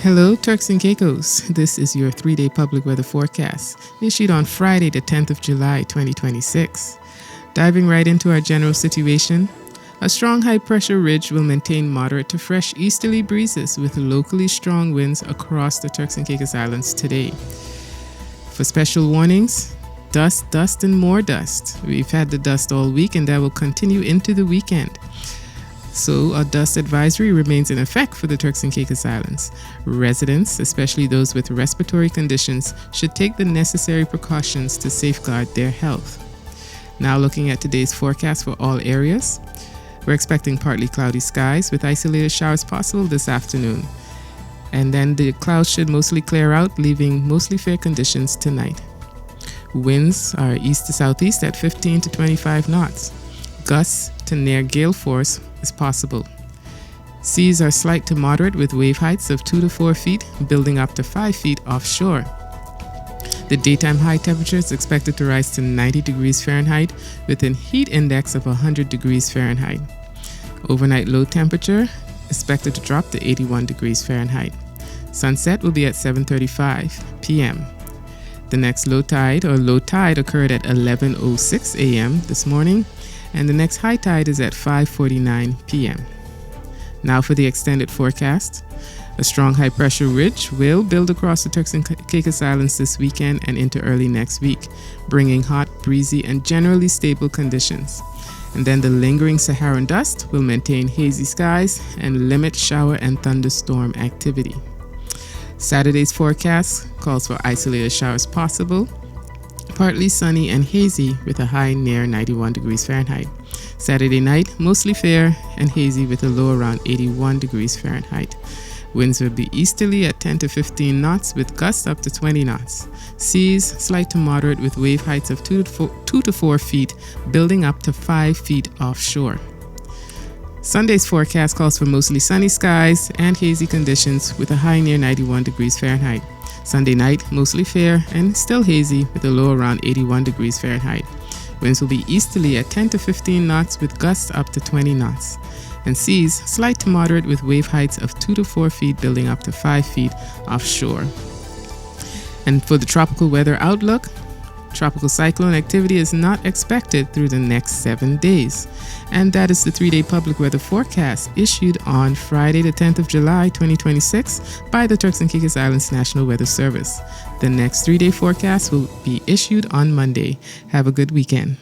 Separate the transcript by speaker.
Speaker 1: Hello, Turks and Caicos. This is your 3-day public weather forecast, issued on Friday, the 10th of July, 2026. Diving right into our general situation, a strong high-pressure ridge will maintain moderate to fresh easterly breezes with locally strong winds across the Turks and Caicos Islands today. For special warnings, dust, and more dust. We've had the dust all week, and that will continue into the weekend. So a dust advisory remains in effect for the Turks and Caicos Islands. Residents, especially those with respiratory conditions, should take the necessary precautions to safeguard their health. Now looking at today's forecast for all areas, we're expecting partly cloudy skies with isolated showers possible this afternoon. And then the clouds should mostly clear out, leaving mostly fair conditions tonight. Winds are east to southeast at 15 to 25 knots. Gusts to near gale force is possible. Seas are slight to moderate with wave heights of 2 to 4 feet, building up to 5 feet offshore. The daytime high temperature is expected to rise to 90 degrees Fahrenheit with a heat index of 100 degrees Fahrenheit. Overnight low temperature expected to drop to 81 degrees Fahrenheit. Sunset will be at 7:35 p.m. The next low tide occurred at 11:06 a.m. this morning, and the next high tide is at 5:49 p.m. Now for the extended forecast. A strong high-pressure ridge will build across the Turks and Caicos Islands this weekend and into early next week, bringing hot, breezy, and generally stable conditions. And then the lingering Saharan dust will maintain hazy skies and limit shower and thunderstorm activity. Saturday's forecast calls for isolated showers possible, partly sunny and hazy with a high near 91 degrees Fahrenheit. Saturday night, mostly fair and hazy with a low around 81 degrees Fahrenheit. Winds will be easterly at 10 to 15 knots with gusts up to 20 knots. Seas slight to moderate with wave heights of 2 to 4 feet, building up to 5 feet offshore. Sunday's forecast calls for mostly sunny skies and hazy conditions with a high near 91 degrees Fahrenheit. Sunday night, mostly fair and still hazy with a low around 81 degrees Fahrenheit. Winds will be easterly at 10 to 15 knots with gusts up to 20 knots. And seas slight to moderate with wave heights of 2 to 4 feet building up to 5 feet offshore. And for the tropical weather outlook, tropical cyclone activity is not expected through the next 7 days. And that is the 3-day public weather forecast issued on Friday, the 10th of July, 2026 by the Turks and Caicos Islands National Weather Service. The next 3-day forecast will be issued on Monday. Have a good weekend.